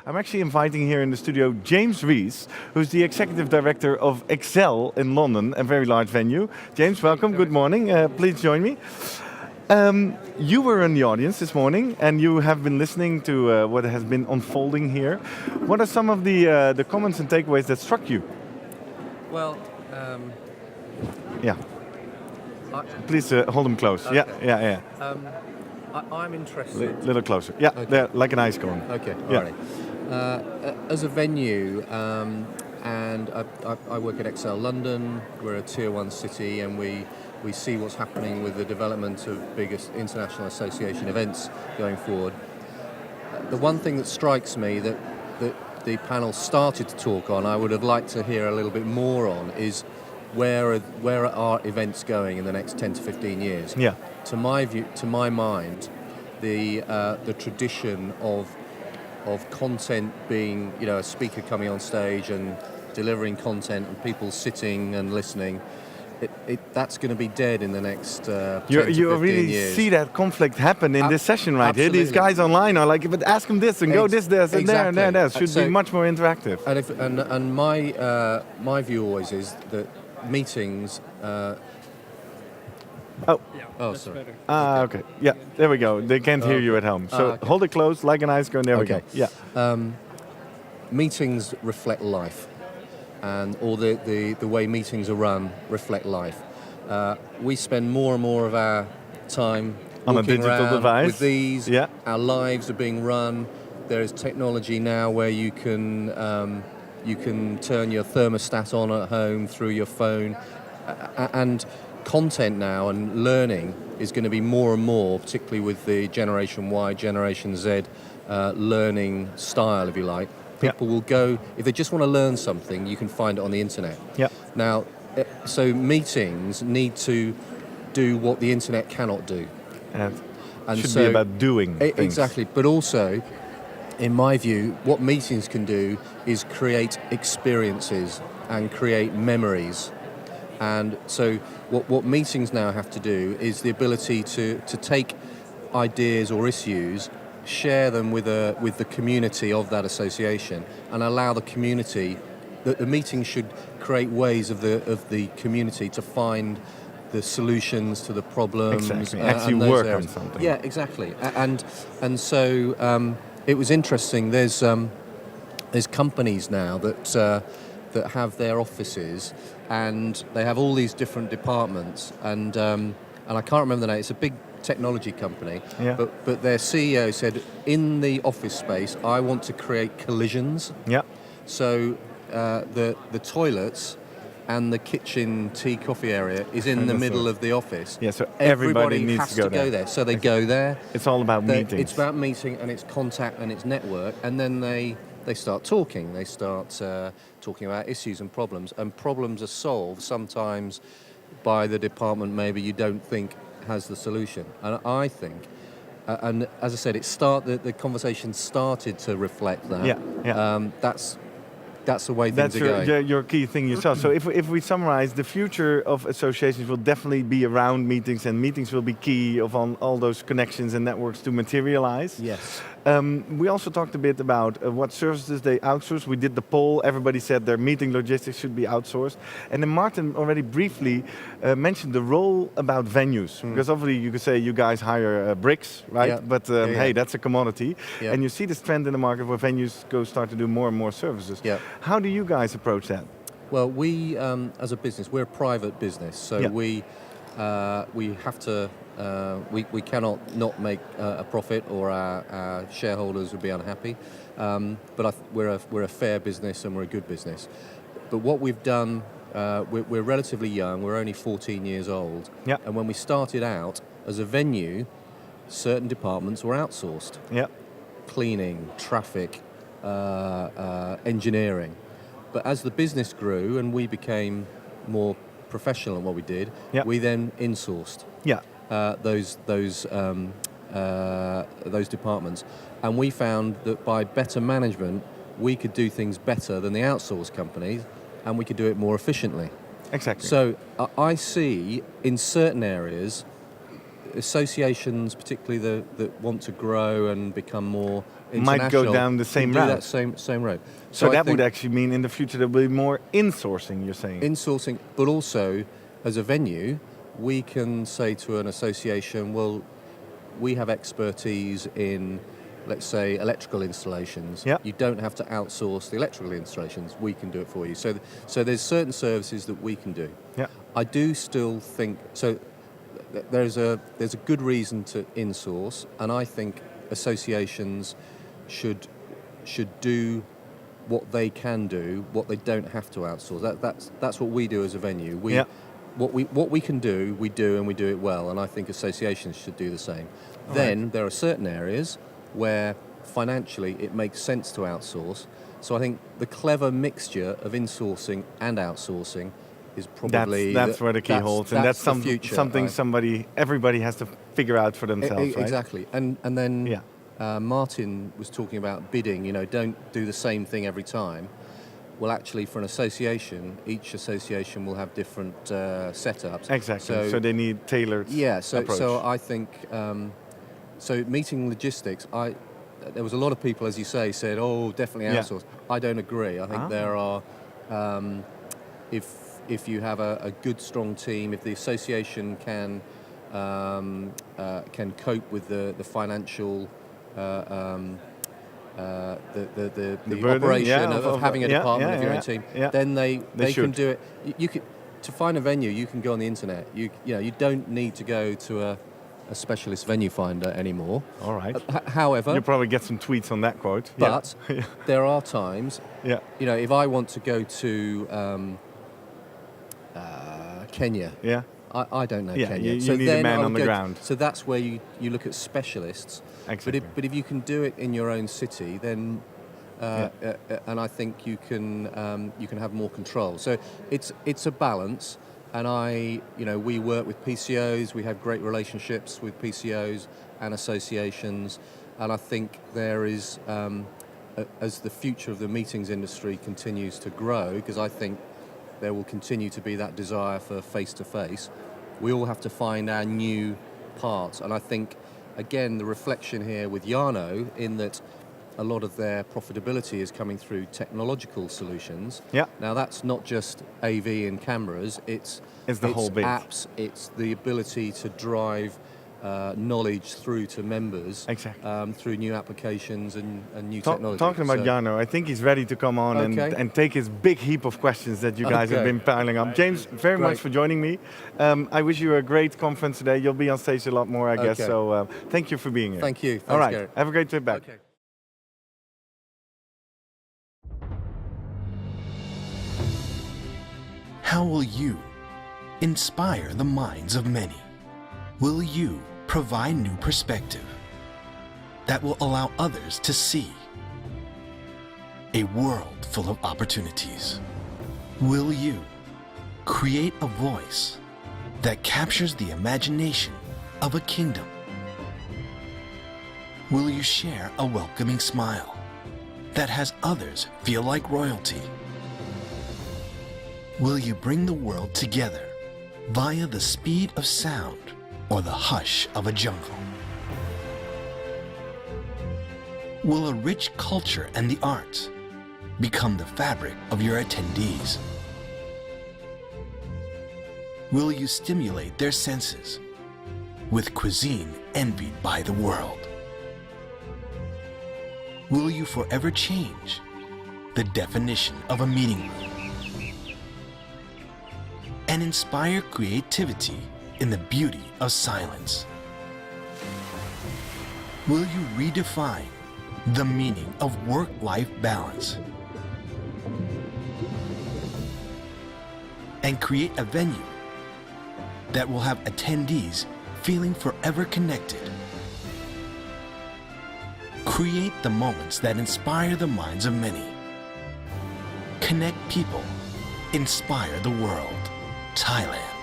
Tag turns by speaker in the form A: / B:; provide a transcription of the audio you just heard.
A: I'm actually inviting here in the studio James Rees, who's the Executive Director of ExCel in London, a very large venue. James, welcome, good morning, please join me. You were in the audience this morning and you have been listening to what has been unfolding here. What are some of the comments and takeaways that struck you?
B: Well,
A: yeah. Please hold them close.
B: Okay.
A: Yeah.
B: I'm interested.
A: A little closer. Yeah, okay. There, like an ice cone.
B: Okay,
A: yeah.
B: all right. As a venue, and I work at ExCel London, we're a tier 1 city, and we see what's happening with the development of biggest international association events going forward. The one thing that strikes me that the panel started to talk on, I would have liked to hear a little bit more on, is where are events going in the next 10 to 15 years?
A: Yeah.
B: To my mind, the tradition of content being, a speaker coming on stage and delivering content and people sitting and listening, that's going to be dead in the next 10 to 15
A: you really
B: years.
A: See that conflict happen in this session right here. These guys online are like, but ask them this and go this, and
B: exactly.
A: there, and there. It should be much more interactive.
B: And my view always is that meetings. Oh, sorry.
A: Okay. Yeah, there we go. They can't hear you at home. So hold it close, like an ice cone. There we go. Yeah.
B: Meetings reflect life, and all the way meetings are run reflect life. We spend more and more of our time
A: on a digital device.
B: With these.
A: Yeah.
B: Our lives are being run. There is technology now where you can turn your thermostat on at home through your phone, and content now and learning is going to be more and more, particularly with the Generation Y, Generation Z learning style, if you like. People will go, if they just want to learn something, you can find it on the internet.
A: Yeah.
B: Now, so meetings need to do what the internet cannot do.
A: And should be about doing things.
B: Exactly, but also, in my view, what meetings can do is create experiences and create memories. And so what meetings now have to do is the ability to take ideas or issues, share them with the community of that association, and allow the community, that the meeting should create ways of the community to find the solutions to the problems.
A: Exactly. Actually work
B: areas.
A: on something.
B: Yeah, exactly. And so it was interesting. There's companies now that have their offices, and they have all these different departments, and I can't remember the name. It's a big technology company, but their CEO said, in the office space, I want to create collisions.
A: Yeah.
B: So the toilets and the kitchen, tea, coffee area is in the middle of the office.
A: Yeah, so everybody needs
B: has
A: to go there.
B: So they go there.
A: It's all about meetings.
B: It's about meeting, and it's contact, and it's network, and then they start talking. They start talking about issues and problems are solved sometimes by the department maybe you don't think has the solution. And I think, and as I said, the conversation started to reflect that.
A: Yeah.
B: That's the way things are going.
A: That's your key thing yourself. So if we summarize, the future of associations will definitely be around meetings, and meetings will be key of all those connections and networks to materialize.
B: Yes.
A: We also talked a bit about what services they outsource. We did the poll. Everybody said their meeting logistics should be outsourced. And then Martin already briefly mentioned the role about venues. Because obviously you could say you guys hire bricks, right? Yeah. But hey, that's a commodity. Yeah. And you see this trend in the market where venues start to do more and more services. Yeah. How do you guys approach that?
B: Well, we, as a business, we're a private business. So we have to... we cannot not make a profit, or our shareholders would be unhappy. But we're a fair business, and we're a good business. But what we've done, we're relatively young. We're only 14 years old. Yeah. And when we started out as a venue, certain departments were outsourced. Yeah. Cleaning, traffic, engineering. But as the business grew and we became more professional in what we did, we then insourced. Yeah. Those departments, and we found that by better management we could do things better than the outsourced companies, and we could do it more efficiently.
A: Exactly.
B: So I see in certain areas associations, particularly that want to grow and become more
A: Might
B: international,
A: go down the same
B: can do
A: route.
B: that same road.
A: So
B: I
A: that would
B: think
A: actually mean in the future there will be more insourcing, you're saying?
B: insourcing, but also as a venue, we can say to an association, well, we have expertise in, let's say, electrical installations.
A: Yeah.
B: You don't have to outsource the electrical installations. We can do it for you. So there's certain services that we can do.
A: Yeah.
B: I do still think so. There's a good reason to insource, and I think associations should do what they can do, what they don't have to outsource. That's what we do as a venue. What we can do, we do, and we do it well. And I think associations should do the same. Then there are certain areas where financially it makes sense to outsource. So I think the clever mixture of insourcing and outsourcing is probably
A: that's where the key holds, and that's
B: the future,
A: something everybody has to figure out for themselves, right?
B: Exactly. And then Martin was talking about bidding. Don't do the same thing every time. Well, actually, for an association, each association will have different setups.
A: Exactly. So they need tailored. Approach.
B: So I think so. Meeting logistics, there was a lot of people, as you say, said, "Oh, definitely outsource." I don't agree. I think there are, if you have a good, strong team, if the association can cope with the financial. The
A: burden,
B: operation of having a department of your own team, then they can do it. You could, to find a venue, you can go on the internet. You don't need to go to a specialist venue finder anymore.
A: All right.
B: However,
A: you'll probably get some tweets on that quote.
B: But there are times. If I want to go to Kenya. I don't know Kenya.
A: You need a man on the ground.
B: So that's where you look at specialists.
A: Exactly.
B: But if you can do it in your own city, then and I think you can have more control. So it's a balance. And we work with PCOs. We have great relationships with PCOs and associations. And I think there is, as the future of the meetings industry continues to grow, because I think there will continue to be that desire for face-to-face, we all have to find our new parts. And I think, again, the reflection here with Yarno, in that a lot of their profitability is coming through technological solutions. Now, that's not just AV and cameras, it's
A: the whole bit.
B: Apps, it's the ability to drive knowledge through to members through new applications and new technology.
A: Talking about Jarno, I think he's ready to come on and take his big heap of questions that you guys have been piling up. James, very much for joining me. I wish you a great conference today. You'll be on stage a lot more, I guess. So thank you for being here.
B: Thank you. Thanks,
A: all right.
B: Gerrit.
A: Have a great trip back.
C: How will you inspire the minds of many? Will you provide new perspective that will allow others to see a world full of opportunities? Will you create a voice that captures the imagination of a kingdom? Will you share a welcoming smile that has others feel like royalty? Will you bring the world together via the speed of sound or the hush of a jungle? Will a rich culture and the arts become the fabric of your attendees? Will you stimulate their senses with cuisine envied by the world? Will you forever change the definition of a meeting room and inspire creativity in the beauty of silence? Will you redefine the meaning of work-life balance and create a venue that will have attendees feeling forever connected? Create the moments that inspire the minds of many. Connect people, inspire the world. Thailand.